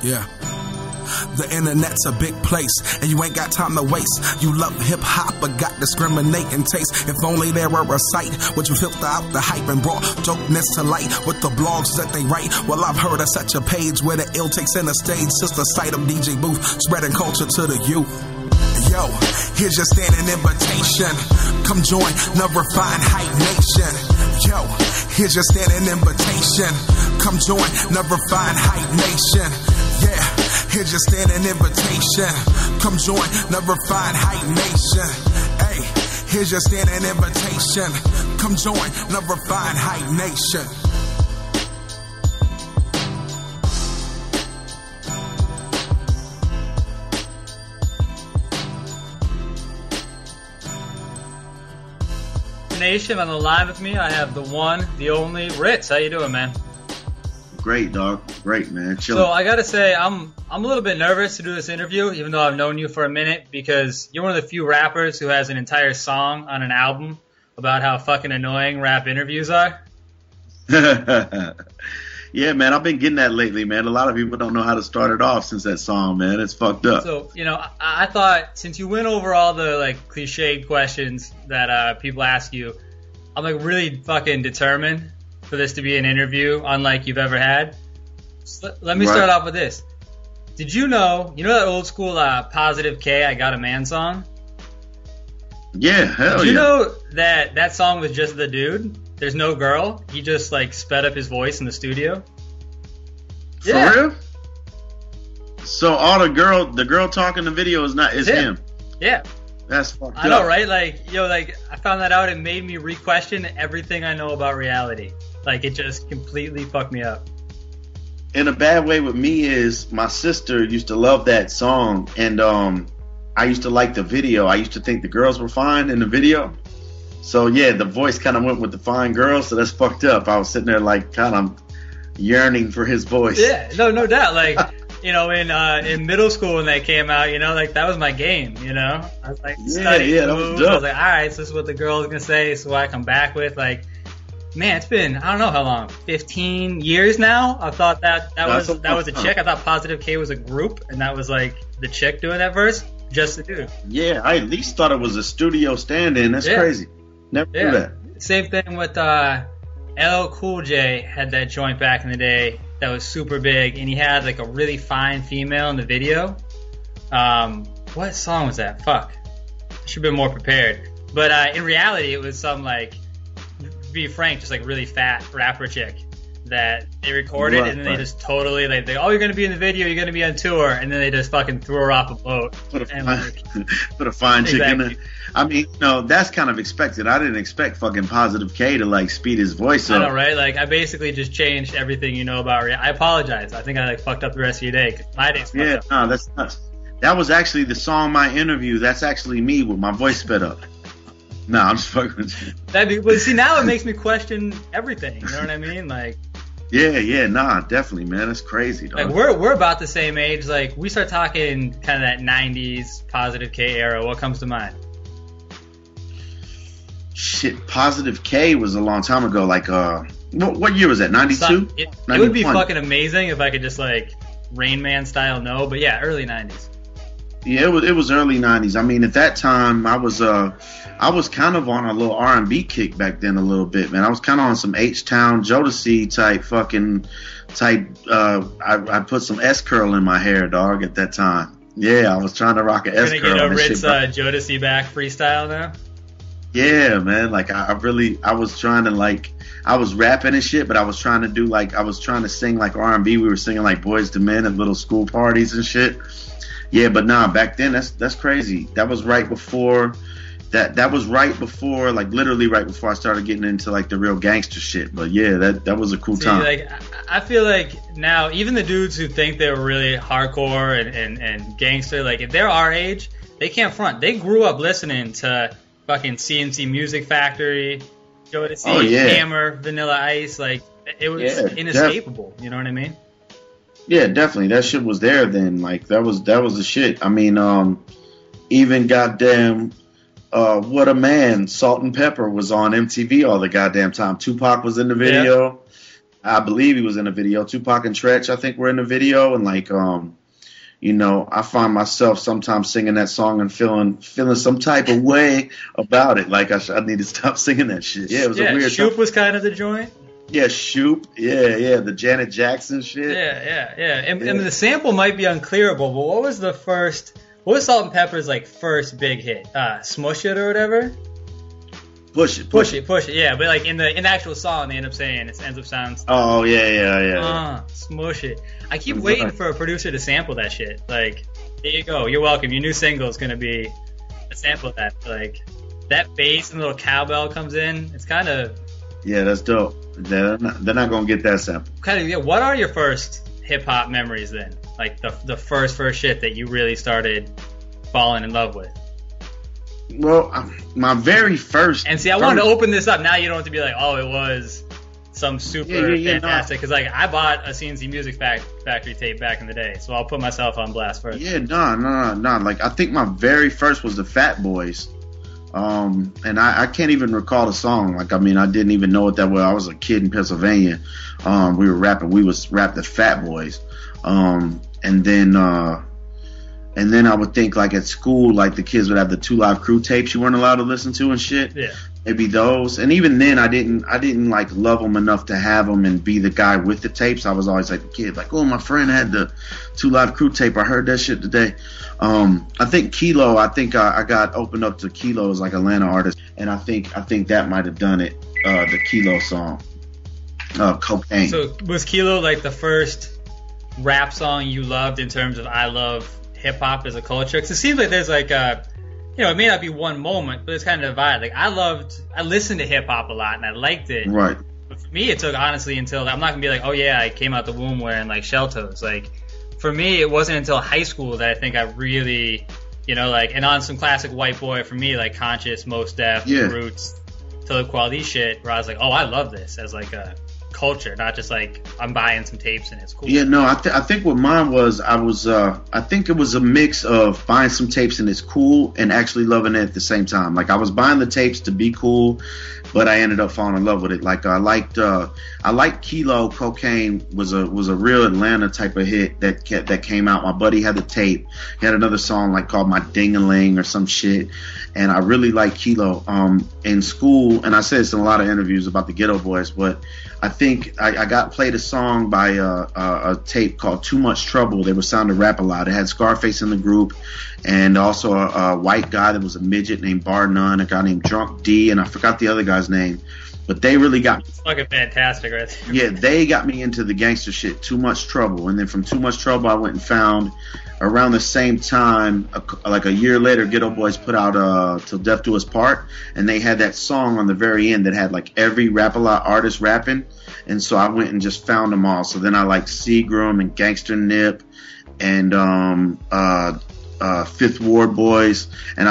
Yeah. The internet's a big place, and you ain't got time to waste. You love hip-hop, but got discriminating taste. If only there were a site which would filter out the hype and brought dopeness to light with the blogs that they write. Well, I've heard of such a page where the ill takes in the stage, just the sight of DJ Booth spreading culture to the youth. Yo, here's your standing invitation. Come join the refined hype nation. Yo, here's your standing invitation. Come join the refined hype nation. Yeah, here's your standing invitation. Come join the refined hype nation. Hey, here's your standing invitation. Come join the refined hype nation. Nation, on the line with me, I have the one, the only Rittz. How you doing, man? Great, dog. Great, man. Chillin'. So I gotta say, I'm a little bit nervous to do this interview, even though I've known you for a minute, because you're one of the few rappers who has an entire song on an album about how fucking annoying rap interviews are. Yeah, man, I've been getting that lately, man. A lot of people don't know how to start it off since that song, man. It's fucked up. So, you know, I thought since you went over all the, like, cliched questions that people ask you, I'm, like, really fucking determined for this to be an interview unlike you've ever had. So let me start off with this. Did you know that old school Positive K, I Got a Man song? Yeah, hell yeah. Did you know that song was just the dude? There's no girl. He just, like, sped up his voice in the studio. For real? So all the girl talking the video is him. Yeah. That's fucked up. I know, right? Like, I found that out. It made me re-question everything I know about reality. Like, it just completely fucked me up. In a bad way with me is my sister used to love that song, and I used to like the video. I used to think the girls were fine in the video. So yeah, the voice kind of went with the fine girls, so that's fucked up. I was sitting there like kind of yearning for his voice. Yeah, no doubt. Like, in middle school when that came out, like that was my game. I was like studying moves. I was like, all right, so this is what the girl's gonna say. So I come back with like, man, it's been I don't know how long, 15 years now. I thought that was a chick. I thought Positive K was a group, and that was like the chick doing that verse. Just the dude. Yeah, I at least thought it was a studio stand-in. That's crazy. Never knew that. Same thing with LL Cool J had that joint back in the day that was super big, and he had like a really fine female in the video. What song was that? Fuck. I should have been more prepared. But in reality, it was some like, to be frank, just like really fat rapper chick that they recorded, and then they just totally like, oh, you're gonna be in the video, you're gonna be on tour, and then they just fucking threw her off a boat. Put a fine chick in there. I mean, that's kind of expected. I didn't expect fucking Positive K to like speed his voice up. I know, right? Like, I basically just changed everything you know about I apologize. I think I like fucked up the rest of your day. 'Cause my day's fucked up. No, that's nuts. That was actually the song my interview. That's actually me with my voice sped up. No, I'm just fucking with you. But see, now it makes me question everything. You know what I mean? Like. Yeah, definitely, man. That's crazy, dog. Like, we're about the same age. Like, we start talking kind of that 90s Positive K era. What comes to mind? Shit, Positive K was a long time ago. Like, what year was that? 92? It would be fucking amazing if I could just, like, Rain Man style know. But yeah, early 90s. Yeah, it was early 90s. I mean, at that time, I was kind of on a little R&B kick back then a little bit, man. I was kind of on some H-Town, Jodeci type. I put some S-curl in my hair, dog, at that time. Yeah, I was trying to rock an S-curl. You're going to get a Rittz Jodeci back freestyle now? Yeah, man. Like, I was trying to, like, I was rapping and shit, but I was trying to do, like, I was trying to sing, like, R&B. We were singing, like, Boys to Men at little school parties and shit. Yeah, but nah, back then, that's crazy. That was right before, that was right before, like, literally right before I started getting into, like, the real gangster shit. But yeah, that was a cool time. Like, I feel like now, even the dudes who think they were really hardcore and gangster, like, if they're our age, they can't front. They grew up listening to fucking CNC Music Factory, Jodeci, Hammer, Vanilla Ice. Like, it was inescapable. You know what I mean? Yeah, definitely. That shit was there then. Like, that was the shit. I mean, even goddamn, What a Man, Salt and Pepper was on MTV all the goddamn time. Tupac was in the video. I believe he was in a video. Tupac and Tretch, I think, were in the video, and like, you know, I find myself sometimes singing that song and feeling some type of way about it. Like I need to stop singing that shit. Yeah, it was a weird. Shoop was kind of the joint. Yeah, Shoop. Yeah, the Janet Jackson shit. Yeah. And the sample might be unclearable, but what was Salt and Pepper's like first big hit? Smush It or whatever. Push it. Yeah, but like in the actual song, they end up saying it ends up sounding. Oh yeah. Smush it. I keep waiting for a producer to sample that shit. Like, there you go. You're welcome. Your new single is gonna be a sample of that. Like, that bass and little cowbell comes in. It's kind of. Yeah, that's dope. They're not gonna get that sample. Kind of. Yeah. What are your first hip hop memories then? Like the first shit that you really started falling in love with. Well, my very first. And see, I wanted to open this up. Now you don't have to be like, oh, it was some super fantastic. Because like I bought a CNC Music Factory tape back in the day, so I'll put myself on blast first. Yeah, no. Like I think my very first was the Fat Boys, and I can't even recall the song. Like I mean, I didn't even know what that was. I was a kid in Pennsylvania. We were rapping. We was rap the Fat Boys, and then I would think like at school, like the kids would have the 2 Live Crew tapes you weren't allowed to listen to and shit. Yeah. Maybe those. And even then I didn't like love them enough to have them and be the guy with the tapes. I was always like the kid, like, oh, my friend had the 2 Live Crew tape. I heard that shit today. I think Kilo, I got opened up to Kilo as like Atlanta artist. And I think that might have done it. The Kilo song. Cocaine. So was Kilo like the first rap song you loved in terms of I love hip hop as a culture? Because it seems like there's like a, you know, it may not be one moment, but it's kind of a vibe. Like I listened to hip hop a lot and I liked it. Right. But for me, it took honestly until I'm not gonna be like, oh yeah, I came out the womb wearing like shell toes. Like for me, it wasn't until high school that I think I really, you know, like, and on some classic white boy for me, like Conscious, Mos Def, Roots, Talib Kweli shit, where I was like, oh, I love this as like a culture, not just like I'm buying some tapes and it's cool. Yeah, no, I think what mine was, I think it was a mix of buying some tapes and it's cool and actually loving it at the same time. Like I was buying the tapes to be cool, but I ended up falling in love with it. Like I liked Kilo. Cocaine was a real Atlanta type of hit that came out. My buddy had the tape. He had another song like called My Ding-a-Ling or some shit, and I really liked Kilo. In school, and I said this in a lot of interviews about the Ghetto Boys, but I think I got played a song by a tape called Too Much Trouble. They were sounding rap a lot. It had Scarface in the group, and also a white guy that was a midget named Bar None, a guy named Drunk D, and I forgot the other guy's name. But they really got me. It's fucking fantastic, right there. Yeah, they got me into the gangster shit. Too Much Trouble, and then from Too Much Trouble, I went and found around the same time, like a year later, Ghetto Boys put out Till Death Do Us Part, and they had that song on the very end that had like every Rap-A-Lot artist rapping, and so I went and just found them all. So then I liked Seagram and Gangster Nip and Fifth Ward Boys, and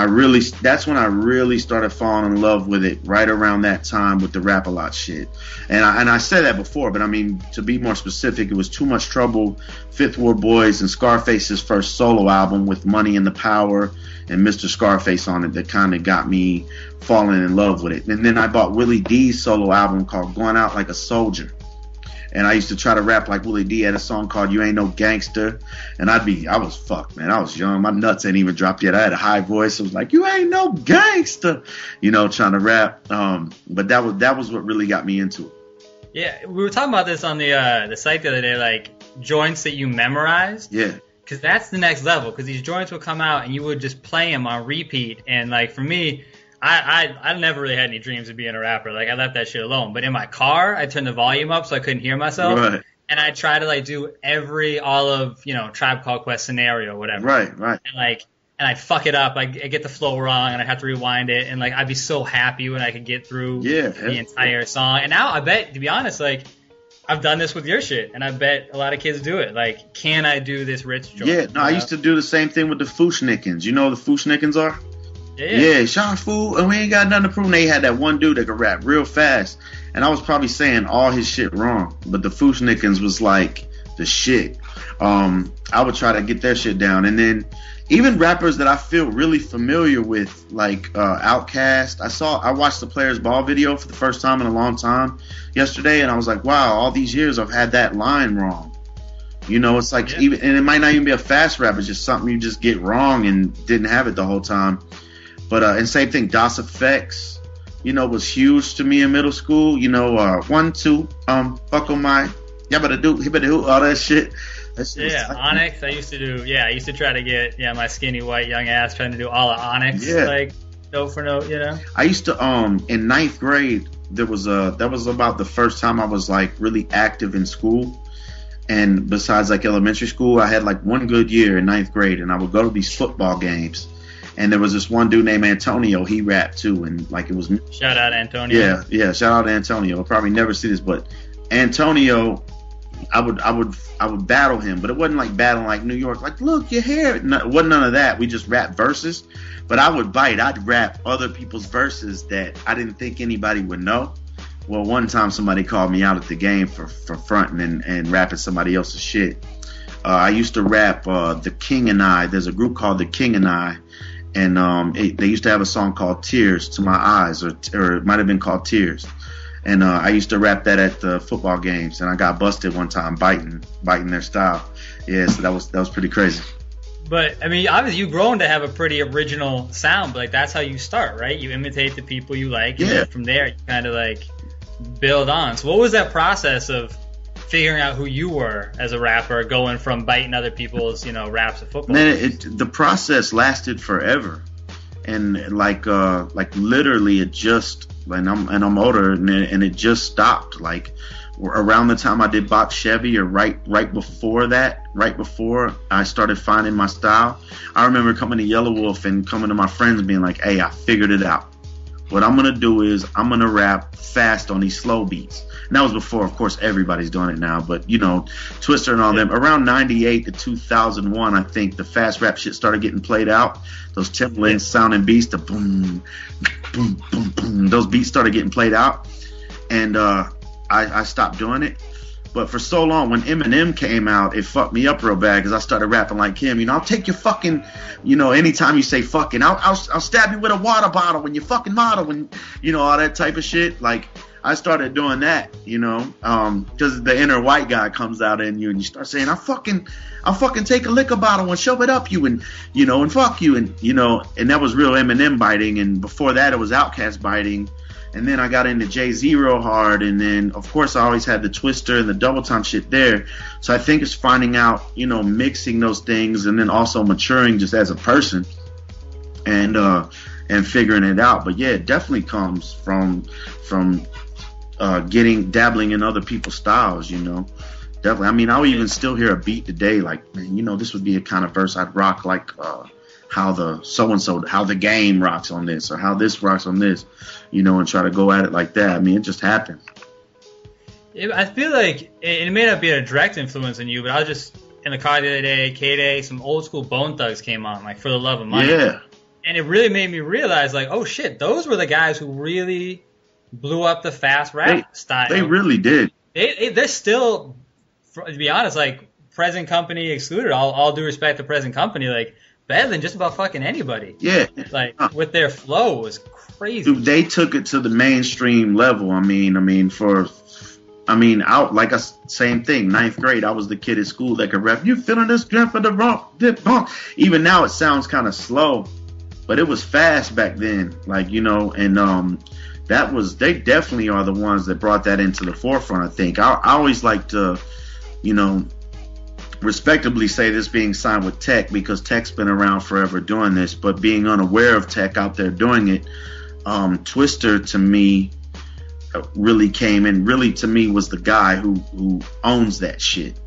that's when I really started falling in love with it, right around that time with the Rap-A-Lot shit. And I said that before, but I mean, to be more specific, it was Too Much Trouble, Fifth Ward Boys, and Scarface's first solo album with Money and the Power and Mr. Scarface on it that kind of got me falling in love with it. And then I bought Willie D's solo album called Going Out Like a Soldier. And I used to try to rap like Willie D. Had a song called You Ain't No Gangster. And I was fucked, man. I was young. My nuts ain't even dropped yet. I had a high voice. I was like, you ain't no gangster, you know, trying to rap. But that was what really got me into it. Yeah, we were talking about this on the site the other day, like joints that you memorized. Yeah. Because that's the next level. Because these joints would come out and you would just play them on repeat. And like for me, I never really had any dreams of being a rapper. Like I left that shit alone. But in my car, I turned the volume up so I couldn't hear myself. Right. And I try to like do all of, you know, Tribe Called Quest scenario or whatever. Right. And I'd fuck it up. I get the flow wrong and I have to rewind it. And like I'd be so happy when I could get through the entire song. And now I bet, to be honest, like I've done this with your shit, and I bet a lot of kids do it. Like, can I do this Rittz joint? Yeah, no, I used to do the same thing with the Fushnikins. You know who the Fushnikins are? Yeah, Sean Fool, and we ain't got nothing to prove. And they had that one dude that could rap real fast, and I was probably saying all his shit wrong, but the Fushnikins was like the shit. I would try to get their shit down. And then even rappers that I feel really familiar with, like Outkast. I watched the Players Ball video for the first time in a long time yesterday, and I was like, wow, all these years I've had that line wrong. You know, it's like, even, and it might not even be a fast rap, it's just something you just get wrong and didn't have it the whole time. But and same thing, DOS Effects, you know, was huge to me in middle school. You know, 1, 2, fuck on my, y'all better do, all that shit. Yeah, Onyx. I used to try to get my skinny white young ass trying to do all of Onyx, like note for note, you know. I used to in 9th grade that was about the first time I was like really active in school. And besides like elementary school, I had like one good year in 9th grade, and I would go to these football games. And there was this one dude named Antonio. He rapped too, and like it was shout out Antonio. Yeah, shout out to Antonio. I'll probably never see this, but Antonio, I would battle him, but it wasn't like battling like New York. Like, look, your hair. No, it wasn't none of that. We just rap verses. But I would bite. I'd rap other people's verses that I didn't think anybody would know. Well, one time somebody called me out at the game for fronting and rapping somebody else's shit. I used to rap The King and I. There's a group called The King and I, and they used to have a song called Tears to My Eyes, or it might have been called Tears. And I used to rap that at the football games, and I got busted one time biting their style. Yeah, so that was pretty crazy. But I mean, obviously you've grown to have a pretty original sound, but like that's how you start, right? You imitate the people you like, and then from there you kind of like build on. So what was that process of figuring out who you were as a rapper, going from biting other people's, you know, raps at football? Man, the process lasted forever, and like literally it just, and I'm older, and it just stopped. Like around the time I did Box Chevy, or right before I started finding my style. I remember coming to Yellow Wolf and coming to my friends and being like, hey, I figured it out. What I'm going to do is I'm going to rap fast on these slow beats. And that was before, of course, everybody's doing it now. But, you know, Twister and all them. Around 98 to 2001, I think the fast rap shit started getting played out. Those Timbaland sounding beats, the boom, boom, boom, boom. Those beats started getting played out. And I stopped doing it. But for so long, when Eminem came out, it fucked me up real bad because I started rapping like him. You know, I'll take your fucking, you know, anytime you say fucking, I'll stab you with a water bottle when you fucking model, and, you know, all that type of shit. Like, I started doing that, you know, because the inner white guy comes out in you, and you start saying, I'll fucking take a liquor bottle and shove it up you, and, you know, and fuck you, and, you know, and that was real Eminem biting. And before that, it was Outkast biting. And then I got into Jay-Z real hard, and then, of course, I always had the Twister and the double time shit there. So I think it's finding out, you know, mixing those things, and then also maturing just as a person, and figuring it out. But yeah, it definitely comes from dabbling in other people's styles, you know. Definitely. I mean, I would even still hear a beat today, like, man, you know, this would be a kind of verse I'd rock, like how the so-and-so, how the game rocks on this, or how this rocks on this, you know, and try to go at it like that. I mean, it just happened. I feel like it may not be a direct influence on you, but I was just in the car the other day, K-Day, some old school Bone Thugs came on, like For the Love of Money. Yeah. And it really made me realize, like, oh shit, those were the guys who really blew up the fast rap style. They really did. They're still, to be honest, like, present company excluded, all due respect to present company, like, better than just about fucking anybody. Yeah. Like, with their flow was crazy. Dude, they took it to the mainstream level. I mean, same thing, 9th grade, I was the kid at school that could rap, you feeling this jump for the rump, dip, bump. Even now it sounds kind of slow, but it was fast back then. Like, you know, and they definitely are the ones that brought that into the forefront, I think. I always like to, you know, respectably say this being signed with Tech, because Tech's been around forever doing this, but being unaware of Tech out there doing it, Twister to me really came and really to me was the guy who owns that shit,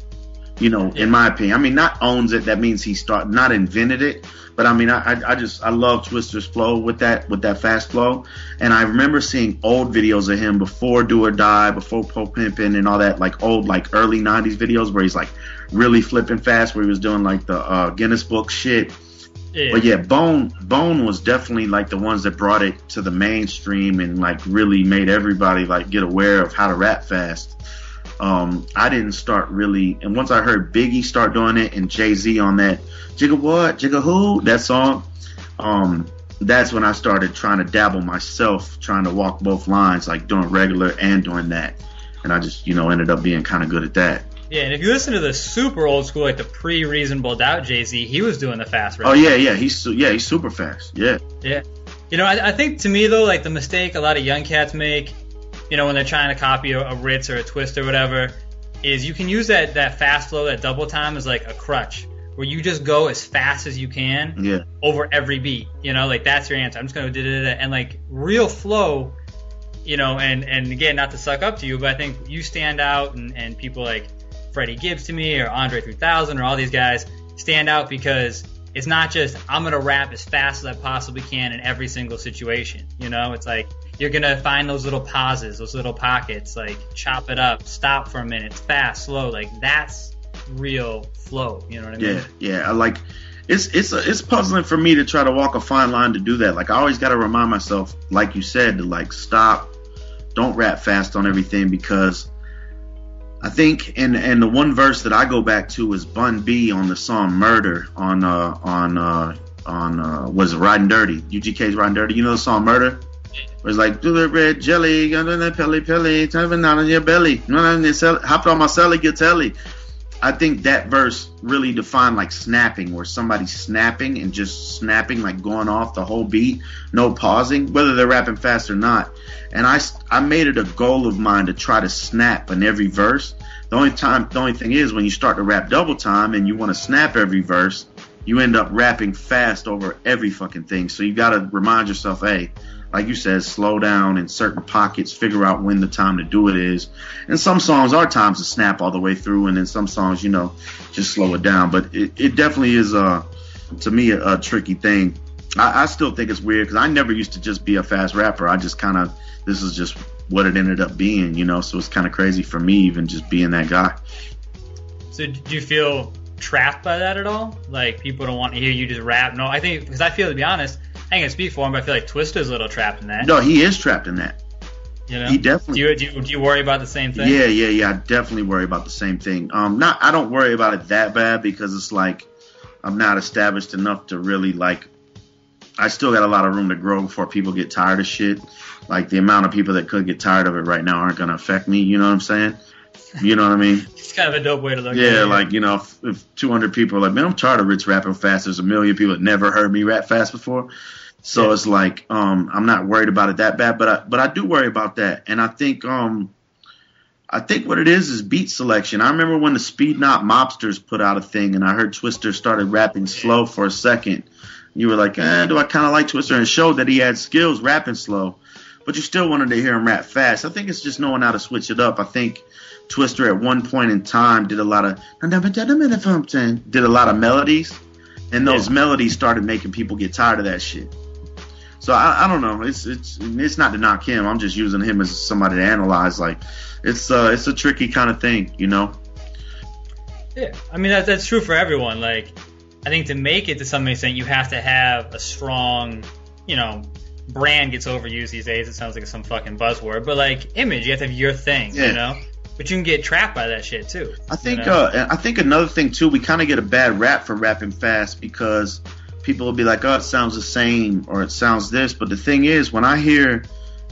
you know, in my opinion. I mean, not owns it, that means he not invented it, but I mean, I love Twister's flow with that fast flow. And I remember seeing old videos of him before Do or Die, before Po Pimpin' and all that, like old, like early 90s videos where he's like really flipping fast, where he was doing like the Guinness Book shit. Yeah. But yeah, Bone was definitely like the ones that brought it to the mainstream and like really made everybody like get aware of how to rap fast. I didn't start really, and once I heard Biggie start doing it and Jay-Z on that Jigga What, Jigga Who, that song, that's when I started trying to dabble myself, trying to walk both lines, like doing regular and doing that. And I just, ended up being kind of good at that. Yeah, and if you listen to the super old school, like the pre-Reasonable Doubt Jay-Z, he was doing the fast rap. Oh, yeah, he's super fast, yeah. Yeah. I think to me, though, like the mistake a lot of young cats make, when they're trying to copy a Rittz or a Twist or whatever, is you can use that fast flow, that double time as like a crutch, where you just go as fast as you can over every beat. Like that's your answer. I'm just going to da-da-da-da. And like real flow, and again, not to suck up to you, but I think you stand out and people like Freddie Gibbs to me or Andre 3000 or all these guys stand out because it's not just I'm going to rap as fast as I possibly can in every single situation. It's like you're going to find those little pauses, those little pockets, like chop it up, stop for a minute, fast, slow. Like that's real flow. You know what I mean? Yeah. I like it's puzzling for me to try to walk a fine line to do that. Like I always got to remind myself, like you said, to like stop, don't rap fast on everything, because I think and the one verse that I go back to is Bun B on the song Murder on was it Riding Dirty, UGK's Riding Dirty. You know the song Murder? Where it's like, do the red jelly, under the pelly, tapping out on your belly, hopped on my celly, get telly. I think that verse really defined like snapping, where somebody's snapping and just snapping, like going off the whole beat, no pausing, whether they're rapping fast or not. And I made it a goal of mine to try to snap in every verse. The only thing is when you start to rap double time and you want to snap every verse, you end up rapping fast over every fucking thing. So you got to remind yourself, hey, like you said, slow down in certain pockets, figure out when the time to do it is. And some songs are times to snap all the way through, and then some songs, just slow it down. But it definitely is, to me, a tricky thing. I still think it's weird because I never used to just be a fast rapper. I just kind of, this is just what it ended up being, so it's kind of crazy for me even just being that guy. So do you feel trapped by that at all? Like people don't want to hear you just rap? No, I think, because I feel, to be honest, I ain't gonna speak for him, but I feel like Twista's a little trapped in that. No, he is trapped in that. He definitely. Do you worry about the same thing? Yeah. I definitely worry about the same thing. I don't worry about it that bad because it's like I'm not established enough to really like. I still got a lot of room to grow before people get tired of shit. Like the amount of people that could get tired of it right now aren't gonna affect me. You know what I'm saying? You know what I mean? It's kind of a dope way to look at it. Yeah, like, if 200 people are like, man, I'm tired of Rittz rapping fast. There's a million people that never heard me rap fast before. So it's like, I'm not worried about it that bad, but I do worry about that. And I think what it is beat selection. I remember when the Speed Knot Mobsters put out a thing and I heard Twister started rapping slow for a second. You were like, do I kind of like Twister? And it showed that he had skills rapping slow, but you still wanted to hear him rap fast. I think it's just knowing how to switch it up. I think Twister at one point in time did a lot of melodies, and those melodies started making people get tired of that shit. So I don't know. It's not to knock him. I'm just using him as somebody to analyze. Like it's a tricky kind of thing, Yeah, I mean that's true for everyone. Like I think to make it to some extent, you have to have a strong, brand gets overused these days. It sounds like some fucking buzzword, but like image, you have to have your thing, But you can get trapped by that shit too. I think another thing too, we kind of get a bad rap for rapping fast because people will be like, oh, it sounds the same or it sounds this. But the thing is, when I hear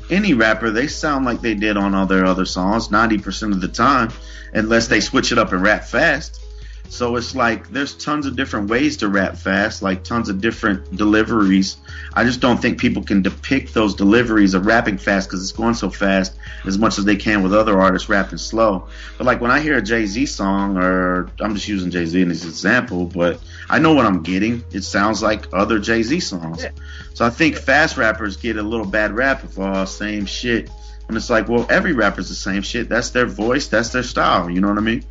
any rapper, they sound like they did on all their other songs 90% of the time, unless they switch it up and rap fast. So it's like there's tons of different ways to rap fast, like tons of different deliveries. I just don't think people can depict those deliveries of rapping fast because it's going so fast as much as they can with other artists rapping slow. But like when I hear a Jay-Z song, or I'm just using Jay-Z as an example, but I know what I'm getting. It sounds like other Jay-Z songs. Yeah. So I think fast rappers get a little bad rap of same shit. And it's like, well, every rapper's the same shit. That's their voice. That's their style. You know what I mean?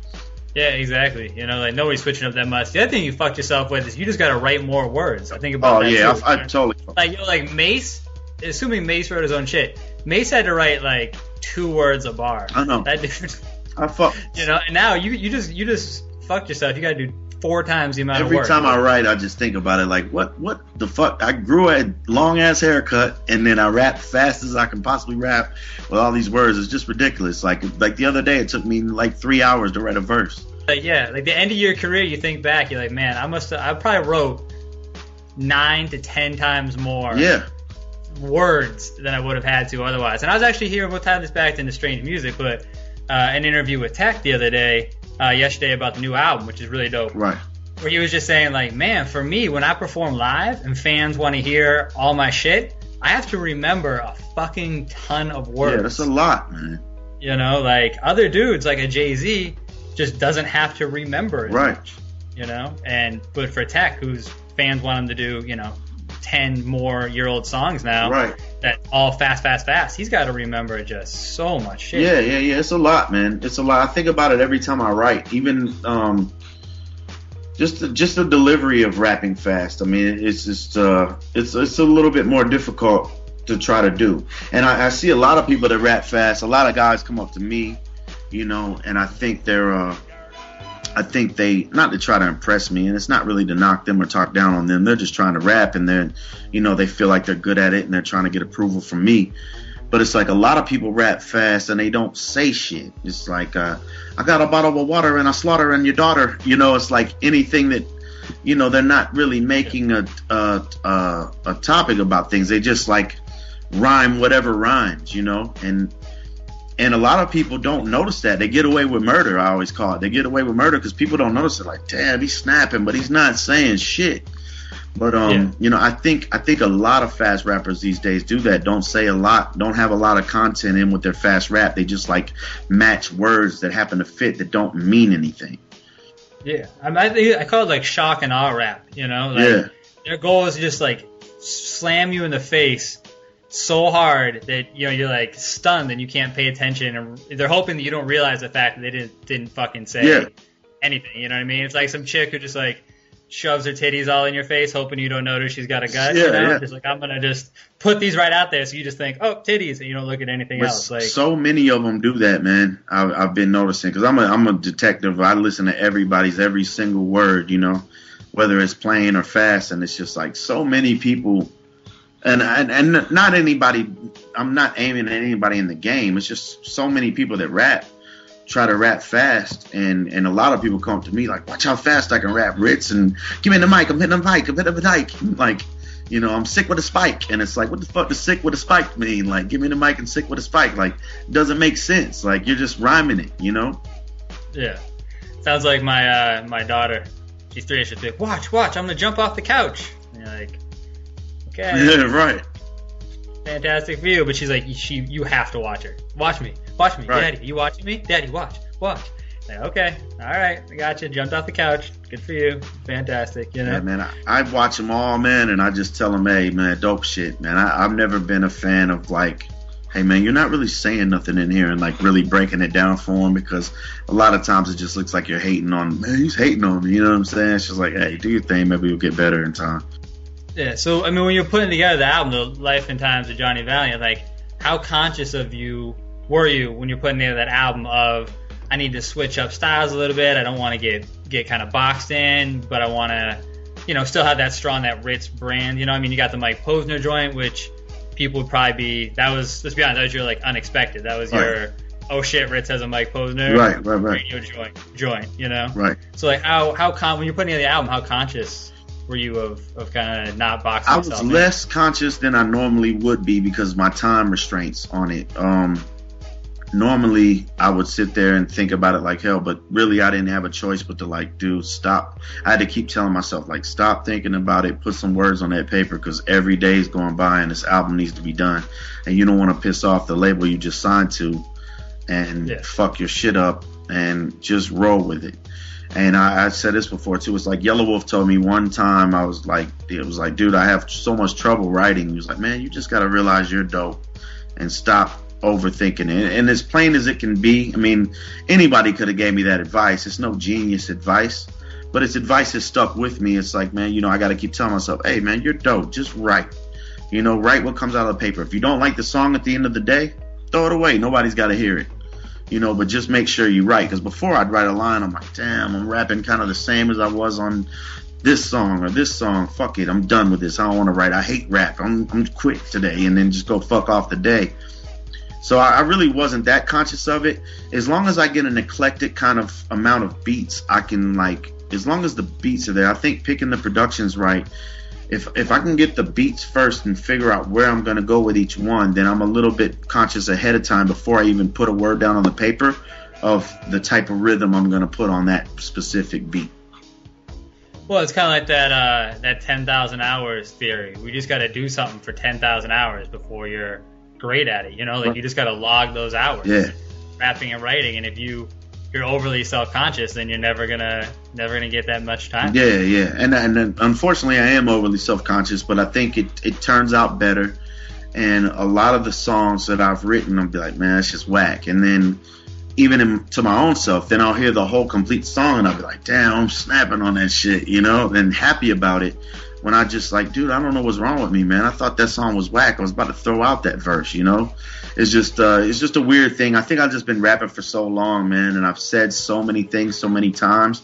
Yeah, exactly. Like nobody's switching up that much. The other thing you fucked yourself with is you just got to write more words. I think about that. Oh yeah, I totally. Like Mace, assuming Mace wrote his own shit. Mace had to write like 2 words a bar. I know. That dude. I fuck. And now you just fucked yourself. You got to do 4 times the amount of Every work. time I write, I just think about it like, what the fuck? I grew a long-ass haircut, and then I rap fast as I can possibly rap with all these words. It's just ridiculous. Like the other day, it took me like 3 hours to write a verse. Like, yeah, like the end of your career, you think back, you're like, man, I probably wrote 9 to 10 times more words than I would have had to otherwise. And I was actually here, we'll tie this back into Strange Music, but an interview with Tech the other day, yesterday, about the new album, which is really dope. Right. Where he was just saying, like, man, for me, when I perform live and fans want to hear all my shit, I have to remember a fucking ton of words. Yeah, that's a lot, man. You know, like other dudes, like a Jay-Z, just doesn't have to remember it much. You know, but for Tech, whose fans want him to do, 10 more year old songs now, right? That all fast. He's got to remember just so much shit. Yeah. It's a lot, man. It's a lot. I think about it every time I write. Even just the delivery of rapping fast. I mean, it's just it's a little bit more difficult to try to do. And I see a lot of people that rap fast. A lot of guys come up to me, and I think they, not to try to impress me, and it's not really to knock them or talk down on them. They're just trying to rap, and then, they feel like they're good at it, and they're trying to get approval from me. But it's like a lot of people rap fast, and they don't say shit. It's like, I got a bottle of water, and I slaughter and your daughter. It's like anything that, they're not really making a topic about things. They just like rhyme whatever rhymes, And a lot of people don't notice that. They get away with murder, I always call it. They get away with murder because people don't notice it. Like, damn, he's snapping, but he's not saying shit. But, I think a lot of fast rappers these days do that. Don't say a lot, don't have a lot of content in with their fast rap. They just, like, match words that happen to fit that don't mean anything. Yeah. I call it, like, shock and awe rap, Their goal is to just, like, slam you in the face so hard that you're like stunned and you can't pay attention, and they're hoping that you don't realize the fact that they didn't fucking say anything. You know what I mean? It's like some chick who just like shoves her titties all in your face, hoping you don't notice she's got a gut. Just like, I'm gonna just put these right out there, so you just think, oh, titties, and you don't look at anything else. Like, so many of them do that, man. I've been noticing, because I'm a detective. I listen to every single word, whether it's plain or fast, and it's just like so many people. And not anybody, I'm not aiming at anybody in the game. It's just so many people that try to rap fast. And a lot of people come to me like, watch how fast I can rap, Rittz. And give me the mic, I'm hitting the mic, I'm hitting the mic. Like, I'm sick with a spike. And it's like, what the fuck does sick with a spike mean? Like, give me the mic and sick with a spike. Like, it doesn't make sense. Like, you're just rhyming it, Yeah. Sounds like my daughter. She's 3. She's like, watch, I'm going to jump off the couch. And you're like, okay. Yeah, right. Fantastic view, but she's like, you have to watch her. Watch me, right. Daddy. You watching me? Daddy, watch. Like, okay, all right, I got you. Jumped off the couch. Good for you. Fantastic. Yeah, man. I watch them all, man, and I just tell them, hey, man, dope shit, man. I've never been a fan of like, hey, man, you're not really saying nothing in here and like really breaking it down for them, because a lot of times it just looks like you're hating on, man, he's hating on me. You know what I'm saying? It's just like, hey, do your thing. Maybe you'll get better in time. Yeah, so, I mean, when you're putting together the album, The Life and Times of Johnny Valiant, like, how conscious of you were you when you're putting together that album of, I need to switch up styles a little bit, I don't want to get kind of boxed in, but I want to, still have that strong, that Rittz brand, I mean, you got the Mike Posner joint, which people would probably be, let's be honest, that was your, like, unexpected, that was your, oh shit, Rittz has a Mike Posner radio joint, Right. So, like, when you're putting together the album, how conscious were you of kind of not boxing yourself in? I was less conscious than I normally would be because my time restraints on it. Normally I would sit there and think about it like hell, but really I didn't have a choice but to like, dude, stop. I had to keep telling myself, like, stop thinking about it, put some words on that paper, because every day is going by and this album needs to be done, and you don't want to piss off the label you just signed to and fuck your shit up, and just roll with it. And I said this before too. It's like Yellow Wolf told me one time. It was like, dude, I have so much trouble writing. He was like, man, you just got to realize you're dope and stop overthinking it. And as plain as it can be, I mean, anybody could have gave me that advice. It's no genius advice, but it's advice that stuck with me. It's like, man, I got to keep telling myself, hey, man, you're dope. Just write. Write what comes out of the paper. If you don't like the song at the end of the day, throw it away. Nobody's got to hear it. but just make sure you write. Because before I'd write a line, I'm like, damn, I'm rapping kind of the same as I was on this song or this song. Fuck it, I'm done with this. I don't want to write. I hate rap. I'm quit today, and then just go fuck off the day. So I really wasn't that conscious of it. As long as I get an eclectic kind of amount of beats, I can as long as the beats are there, I think picking the productions right. If I can get the beats first and figure out where I'm going to go with each one, then I'm a little bit conscious ahead of time before I even put a word down on the paper of the type of rhythm I'm going to put on that specific beat. Well, it's kind of like that 10,000 hours theory. We just got to do something for 10,000 hours before you're great at it. You just got to log those hours. Yeah. Rapping and writing, and if you're overly self-conscious, then you're never gonna get that much time. Yeah. And unfortunately, I am overly self-conscious, but I think it turns out better. And a lot of the songs that I've written, I'll be like, man, that's just whack. And then even to my own self, then I'll hear the whole complete song, and I'll be like, damn, I'm snapping on that shit, and happy about it. When I just like, dude, I don't know what's wrong with me, man. I thought that song was whack. I was about to throw out that verse, It's just a weird thing. I think I've just been rapping for so long, man, and I've said so many things so many times.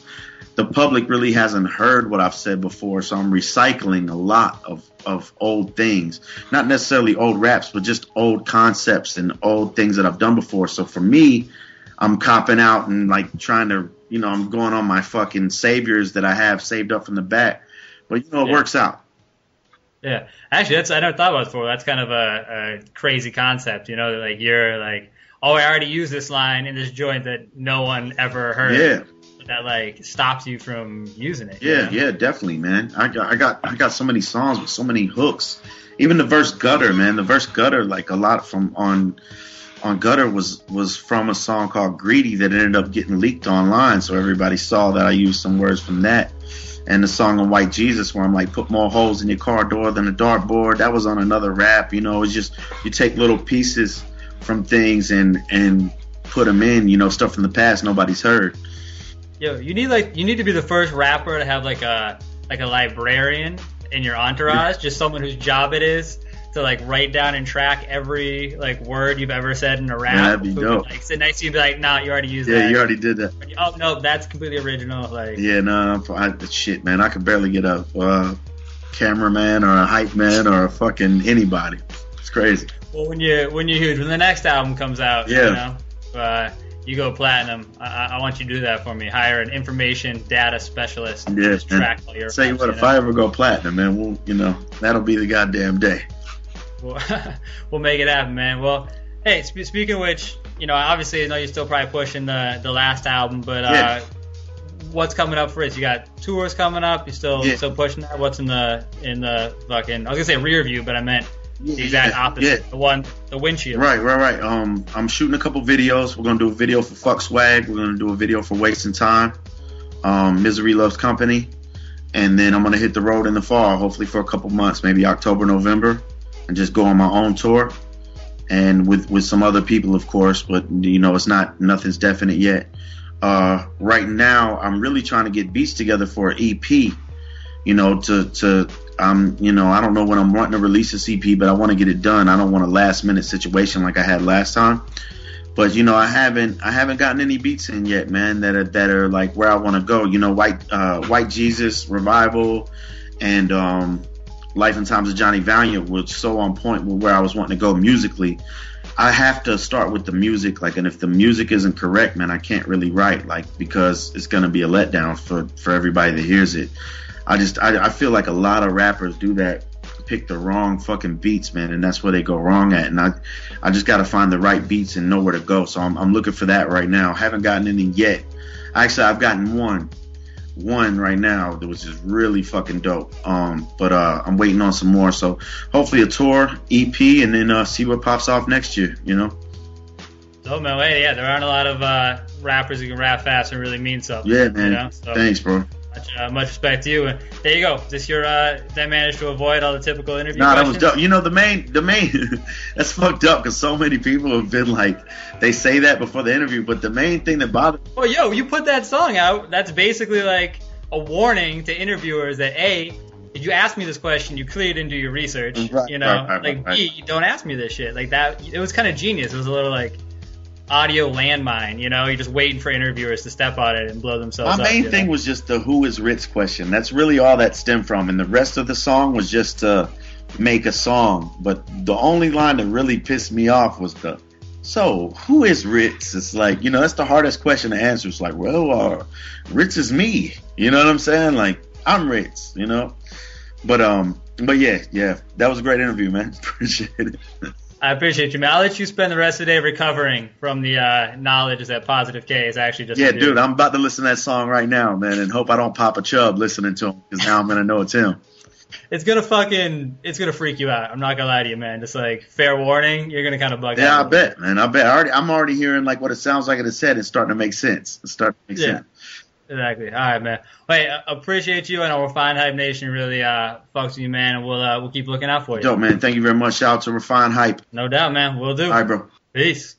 The public really hasn't heard what I've said before, so I'm recycling a lot of old things. Not necessarily old raps, but just old concepts and old things that I've done before. So for me, I'm copping out and trying to, I'm going on my fucking saviors that I have saved up from the back. But it works out. Yeah, actually, I never thought about it before. That's kind of a crazy concept, you're like, oh, I already used this line in this joint that no one ever heard. Yeah. That stops you from using it. Yeah, definitely, man. I got so many songs with so many hooks. Even the verse gutter, man. The verse gutter, a lot from on gutter was from a song called Greedy that ended up getting leaked online. So everybody saw that I used some words from that. And the song on White Jesus where I'm like, put more holes in your car door than a dartboard. That was on another rap. It's just you take little pieces from things and put them in, stuff from the past nobody's heard. Yo, you need to be the first rapper to have like a librarian in your entourage, just someone whose job it is to write down and track every word you've ever said in a rap. Yeah, that'd be dope. Sit next to you and be like, nah, you already used that. Yeah, you already did that. Oh no, that's completely original. Yeah, no, shit, man, I could barely get a cameraman or a hype man or a fucking anybody. It's crazy. Well, when you're huge, when the next album comes out, you go platinum, I want you to do that for me. Hire an information data specialist to just track all your. Tell you what, if I ever go platinum, man, that'll be the goddamn day. We'll make it happen, man. Well, hey, speaking of which, obviously I know you're still probably pushing the last album, but what's coming up for it? You got tours coming up. You still pushing that? What's in the fucking? I was gonna say rear view, but I meant the exact opposite. Yeah. The windshield. Right. I'm shooting a couple videos. We're gonna do a video for Fuck Swag. We're gonna do a video for Wasting Time. Misery Loves Company, and then I'm gonna hit the road in the fall, hopefully for a couple months, maybe October, November, and just go on my own tour, and with some other people, of course. But it's nothing's definite yet. Right now, I'm really trying to get beats together for an EP. I don't know when I'm wanting to release this EP, but I want to get it done. I don't want a last minute situation like I had last time. But I haven't gotten any beats in yet, man. That are like where I want to go. White Jesus, Revival, and Life and Times of Johnny Valiant was so on point with where I was wanting to go musically. I have to start with the music, and if the music isn't correct, man, I can't really write, because it's gonna be a letdown for everybody that hears it. I feel like a lot of rappers do that, pick the wrong fucking beats, man, and that's where they go wrong at. And I just gotta find the right beats and know where to go. So I'm looking for that right now. Haven't gotten any yet. Actually, I've gotten one right now that was just really fucking dope. But I'm waiting on some more. So hopefully a tour, EP, and then see what pops off next year. So man, hey, there aren't a lot of rappers who can rap fast and really mean something. Yeah, man. So, thanks, bro. Much respect to you. And there you go. Is this your that managed to avoid all the typical interview That questions? was dope. The main that's fucked up because so many people have been like, they say that before the interview, but the main thing that bothered me. Well, you put that song out. That's basically like a warning to interviewers that A, if you ask me this question, you clearly didn't do your research. Right, B, don't ask me this shit. Like that. It was kind of genius. It was a little like, audio landmine. You know, you're just waiting for interviewers to step on it and blow themselves up. My main thing was just the who is Rittz question. That's really all that stemmed from, and the rest of the song was just to make a song. But the only line that really pissed me off was the, so who is Rittz? It's like, you know, that's the hardest question to answer. It's like, well, Rittz is me. You know what I'm saying? Like, I'm Rittz, you know? But yeah, that was a great interview, man. Appreciate it. I appreciate you, man. I'll let you spend the rest of the day recovering from the knowledge that Positive K is actually just. Yeah, dude, I'm about to listen to that song right now, man, and hope I don't pop a chub listening to him, because now I'm gonna know it's him. It's gonna freak you out. I'm not gonna lie to you, man. Just like fair warning, you're gonna kind of bug out. Yeah, I bet, man. I'm already hearing like what it sounds like in his head. It's starting to make sense. Sense. Exactly. All right, man. Hey, appreciate you, and our Refined Hype Nation really fucks with you, man, and we'll keep looking out for you. Dope, man. Thank you very much. Shout out to Refined Hype. No doubt, man. We'll do. All right, bro. Peace.